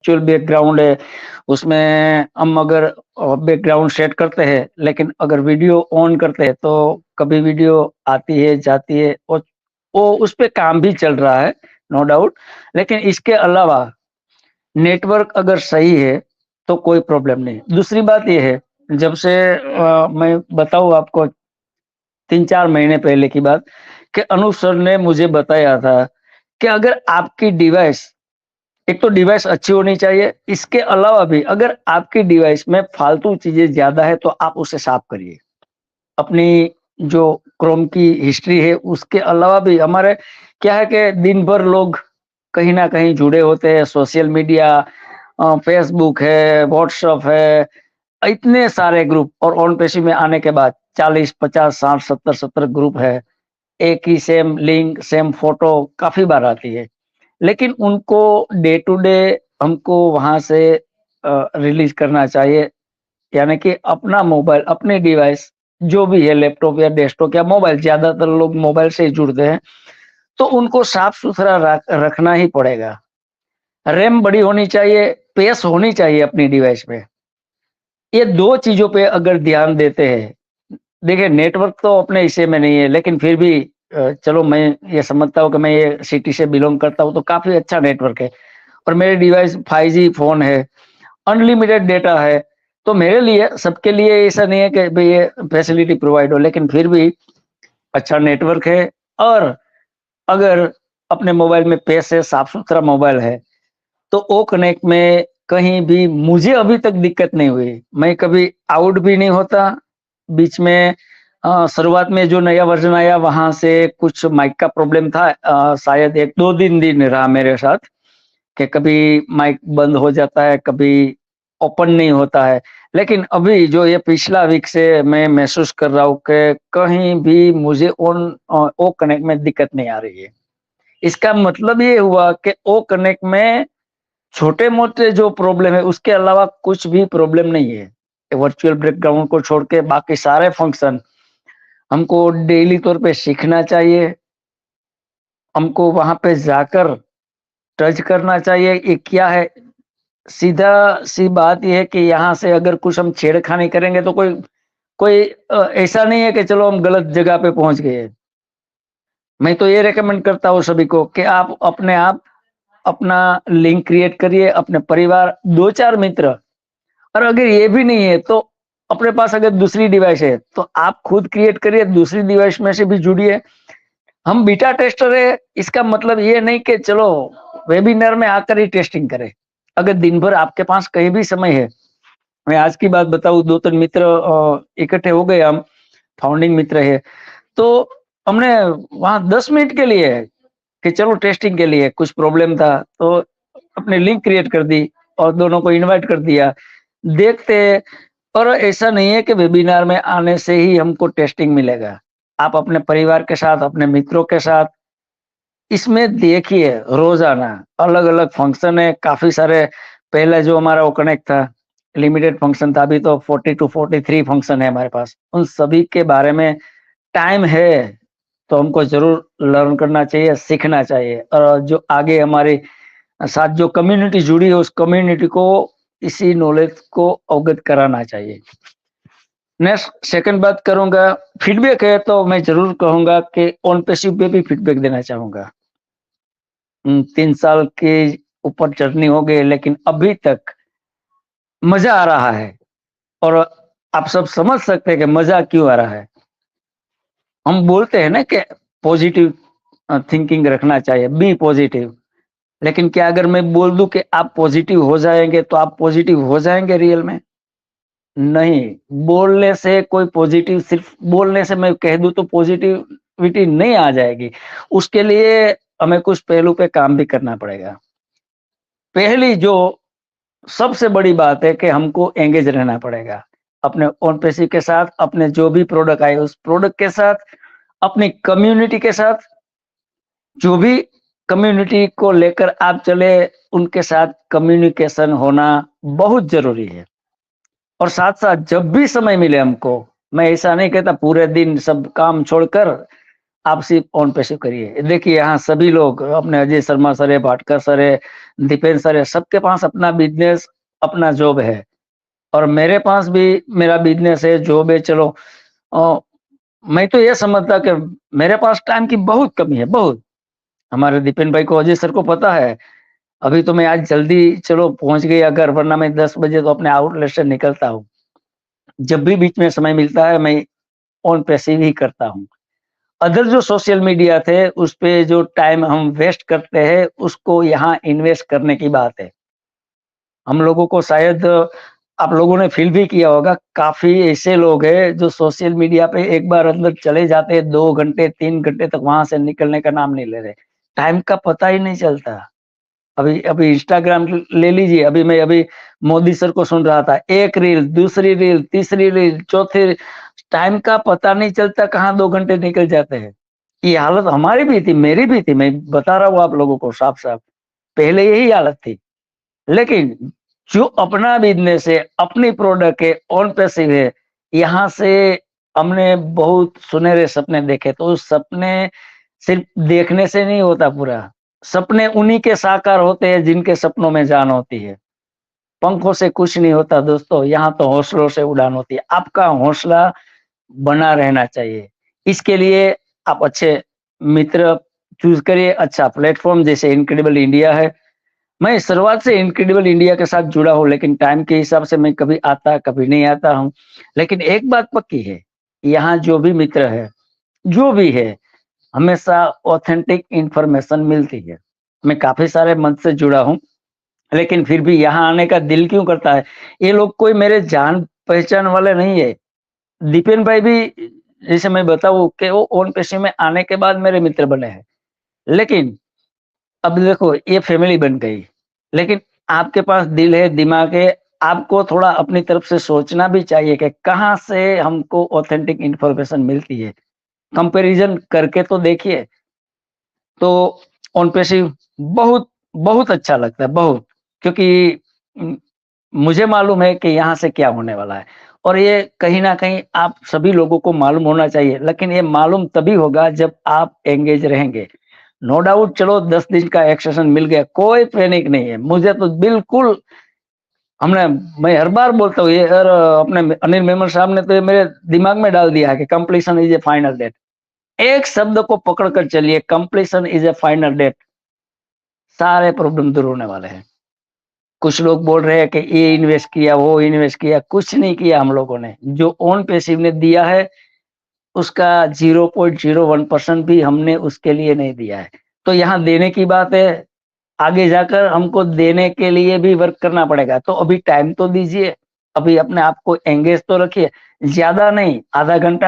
Virtual background है, उसमें हम अगर बैकग्राउंड सेट करते हैं, लेकिन अगर वीडियो ऑन करते हैं तो कभी वीडियो आती है, जाती है और वो उस पे काम भी चल रहा है, नो डाउट। लेकिन इसके अलावा नेटवर्क अगर सही है, तो कोई प्रॉब्लम नहीं। दूसरी बात ये है, जब से मैं बताऊँ आपको 3-4 महीने पहले की बात, कि अनूप सर ने मुझे बताया था कि अगर आपकी डिवाइस एक तो डिवाइस अच्छी होनी चाहिए, इसके अलावा भी अगर आपकी डिवाइस में फालतू चीज़ें ज़्यादा है, तो आप उसे साफ करिए। अपनी जो क्रोम की हिस्ट्री है, उसके अलावा भी हमारे क्या है कि दिन भर लोग कहीं न कहीं जुड़े होते हैं, सोशल मीडिया फ़ेसबुक है, व्हाट्सएप है, इतने सारे ग्रुप और ऑन पेशी में आने के बाद 40, 50, 60, 70, 70 ग्रुप है। एक ही सेम लिंक, सेम फ़ोटो काफ़ी बार आती है। लेकिन उनको डे टू डे हमको वहाँ से रिलीज़ करना चाहिए, यानी कि अपना मोबाइल, अपनी डिवाइस जो भी है लैपटॉप या डेस्कटॉप या मोबाइल, ज़्यादातर लोग मोबाइल से ही जुड़ते हैं, तो उनको साफ-सुथरा रखना ही पड़ेगा। रैम बड़ी होनी चाहिए, स्पेस होनी चाहिए अपनी डिवाइस में। ये 2 चीज़ों पे अगर ध्यान देते हैं, देखिए नेटवर्क तो अपने हिस्से में नहीं है, लेकिन फिर भी चलो मैं ये समझता हूँ कि मैं ये सिटी से बिलॉन्ग करता हूँ, तो काफ़ी अच्छा नेटवर्क है और मेरी डिवाइस 5G फ़ोन है, अनलिमिटेड डेटा है, तो मेरे लिए सबके लिए ऐसा नहीं है कि भई ये फैसिलिटी प्रोवाइड हो, लेकिन फिर भी अच्छा नेटवर्क है। और अगर अपने मोबाइल में स्पेस है, साफ-सुथरा मोबाइल है, तो ओ कनेक्ट में कहीं भी मुझे अभी तक दिक्कत नहीं हुई। मैं कभी आउट भी नहीं होता, बीच में शुरुआत में जो नया वर्ज़न आया वहाँ से कुछ माइक का प्रॉब्लम था, शायद 1-2 दिन रहा मेरे साथ कि कभी माइक बंद हो जाता है, कभी ओपन नहीं होता है। लेकिन अभी जो ये पिछला वीक से मैं महसूस कर रहा हूँ कि कहीं भी मुझे ओ कनेक्ट में दिक्कत नहीं आ रही है। इसका मतलब ये हुआ कि ओ कनेक्ट में छोटे-मोटे जो प्रॉब्लम है, उसके अलावा कुछ भी प्रॉब्लम नहीं है। वर्चुअल बैकग्राउंड को छोड़ के बाकी सारे फंक्शन हमको डेली तौर पे सीखना चाहिए, हमको वहाँ पे जाकर टच करना चाहिए, ये क्या है? सीधा-सी बात ये है कि यहाँ से अगर कुछ हम छेड़खानी करेंगे तो कोई कोई ऐसा नहीं है कि चलो हम गलत जगह पे पहुँच गए। मैं तो ये रिकमेंड करता हूँ सभी को कि आप अपने आप अपना लिंक क्रिएट करिए, अपने परिवार, 2-4 मित्र, और अगर ये भी नहीं है तो अपने पास अगर दूसरी डिवाइस है, तो आप खुद क्रिएट करिए, दूसरी डिवाइस में से भी जुड़िए। हम बीटा टेस्टर है, इसका मतलब ये नहीं कि चलो वेबिनार में आकर ही टेस्टिंग करें। अगर दिन भर आपके पास कहीं भी समय है, मैं आज की बात बताऊँ, 2-3 मित्र इकट्ठे हो गए हम, फाउंडिंग मित्र है, तो हमने वहाँ 10 मिनट के लिए कि चलो टेस्टिंग के लिए कुछ प्रॉब्लम था, तो अपने लिंक क्रिएट कर दी और दोनों को इनवाइट कर दिया। देखते हैं, और ऐसा नहीं है कि वेबिनार में आने से ही हमको टेस्टिंग मिलेगा। आप अपने परिवार के साथ, अपने मित्रों के साथ इसमें देखिए, रोज़ाना अलग-अलग फंक्शन है, काफ़ी सारे। पहले जो हमारा वो कनेक्ट था, लिमिटेड फंक्शन था, अभी तो 40 टू 43 फंक्शन है हमारे पास। उन सभी के बारे में टाइम है, तो हमको ज़रूर लर्न करना चाहिए, सीखना चाहिए, और जो आगे हमारे साथ जो कम्युनिटी जुड़ी है, उस कम्युनिटी को इसी नॉलेज को अवगत कराना चाहिए। नेक्स्ट सेकंड बात करूँगा, फीडबैक है तो मैं ज़रूर कहूँगा कि ऑन पैसिव पे भी फीडबैक देना चाहूँगा। 3 साल के ऊपर जर्नी हो गई, लेकिन अभी तक मज़ा आ रहा है, और आप सब समझ सकते हैं कि मज़ा क्यों आ रहा है। हम बोलते हैं ना कि पॉजिटिव थिंकिंग रखना चाहिए, बी पॉजिटिव। लेकिन क्या अगर मैं बोल दूँ कि आप पॉजिटिव हो जाएँगे, तो आप पॉजिटिव हो जाएँगे रियल में? नहीं, बोलने से कोई पॉजिटिव, सिर्फ़ बोलने से मैं कह दूँ तो पॉजिटिविटी नहीं आ जाएगी। उसके लिए हमें कुछ पहलू पे काम भी करना पड़ेगा। पहली जो सबसे बड़ी बात है कि हमको एंगेज रहना पड़ेगा। अपने ओन पेशी के साथ, अपने जो भी प्रोडक्ट आए उस प्रोडक्ट के साथ, अपनी कम्युनिटी के साथ, जो भी कम्युनिटी को लेकर आप चले, उनके साथ कम्युनिकेशन होना बहुत ज़रूरी है। और साथ-साथ जब भी समय मिले हमको, मैं ऐसा नहीं कहता पूरे दिन सब काम छोड़कर आप सिर्फ ऑन पैसिव करिए। देखिए यहाँ सभी लोग अपने अजय शर्मा सर है, भाटकर सर है, दीपेंद्र सर है, सबके पास अपना बिजनेस, अपना जॉब है और मेरे पास भी मेरा बिजनेस है, जॉब है। चलो मैं तो ये समझता कि मेरे पास टाइम की बहुत कमी है, बहुत। हमारे दीपेन भाई को, अजय सर को पता है। अभी तो मैं आज जल्दी चलो पहुंच गया घर, वरना मैं 10 बजे तो अपने आउटलेट से निकलता हूँ। जब भी बीच में समय मिलता है मैं ऑन पैसिव ही करता हूँ। अदर जो सोशल मीडिया थे उस पे जो टाइम हम वेस्ट करते हैं उसको यहाँ इन्वेस्ट करने की बात है। हम लोगों को शायद आप लोगों ने फील भी किया होगा, काफ़ी ऐसे लोग हैं जो सोशल मीडिया पे एक बार अंदर चले जाते हैं, 2 घंटे, 3 घंटे तक वहाँ से निकलने का नाम नहीं ले रहे। टाइम का पता ही नहीं चलता। अभी अभी इंस्टाग्राम ले लीजिए, अभी मोदी सर को सुन रहा था, एक रील, दूसरी रील, तीसरी रील, चौथी, टाइम का पता नहीं चलता कहाँ 2 घंटे निकल जाते हैं। ये हालत हमारी भी थी, मेरी भी थी, मैं बता रहा हूँ आप लोगों को साफ-साफ। पहले यही हालत थी। लेकिन जो अपना बिज़नेस है, अपनी प्रोडक्ट है, ऑन पैसिव है, यहाँ से हमने बहुत सुनहरे सपने देखे। तो उस सपने सिर्फ देखने से नहीं होता पूरा। सपने उन्हीं के साकार होते हैं जिनके सपनों में जान होती है। पंखों से कुछ नहीं होता दोस्तों, यहाँ तो हौसलों से उड़ान होती है। आपका हौसला बना रहना चाहिए। इसके लिए आप अच्छे मित्र चूज़ करिए, अच्छा प्लेटफ़ॉर्म जैसे इनक्रेडिबल इंडिया है। मैं शुरुआत से इनक्रेडिबल इंडिया के साथ जुड़ा हूँ, लेकिन टाइम के हिसाब से मैं कभी आता, कभी नहीं आता हूँ। लेकिन एक बात पक्की है, यहाँ जो भी मित्र है, जो भी है, हमेशा ऑथेंटिक इन्फॉर्मेशन मिलती है। मैं काफ़ी सारे मंच से जुड़ा हूँ, लेकिन फिर भी यहाँ आने का दिल क्यों करता है? ये लोग कोई मेरे जान-पहचान वाले नहीं है। दीपेन भाई भी जैसे मैं बताऊँ कि वो ओन पेशे में आने के बाद मेरे मित्र बने हैं। लेकिन अब देखो ये फैमिली बन गई, लेकिन आपके पास दिल है, दिमाग है, आपको थोड़ा अपनी तरफ से सोचना भी चाहिए कि कहाँ से हमको ऑथेंटिक इन्फॉर्मेशन मिलती है। कंपैरिज़न करके तो देखिए, तो ऑन पैसिव बहुत बहुत अच्छा लगता है, बहुत। क्योंकि उम, मुझे मालूम है कि यहाँ से क्या होने वाला है और ये कहीं न कहीं आप सभी लोगों को मालूम होना चाहिए, लेकिन ये मालूम तभी होगा जब आप एंगेज रहेंगे। नो डाउट चलो 10 दिन का एक्सेशन मिल गया, कोई पैनिक नहीं है। मुझे तो बिल्कुल हमने मैं हर बार बोलता हूँ ये यार अपने अनिल मेमन साहब ने तो ये मेरे दिमाग में डाल दिया है कि completion is a final date. एक शब्द को पकड़ कर चलिए, completion is a final date, सारे प्रॉब्लम दूर होने वाले हैं। कुछ लोग बोल रहे हैं कि ये इन्वेस्ट किया, वो इन्वेस्ट किया, कुछ नहीं किया हम लोगों ने। जो ऑन पैसिव ने दिया है, उसका 0.01% भी हमने उसके लिए नहीं दिया है। तो यहाँ देने की बात है, आगे जाकर हमको देने के लिए भी वर्क करना पड़ेगा। तो अभी टाइम तो दीजिए, अभी अपने आप को एंगेज तो रखिए, ज़्यादा नहीं, आधा घंटा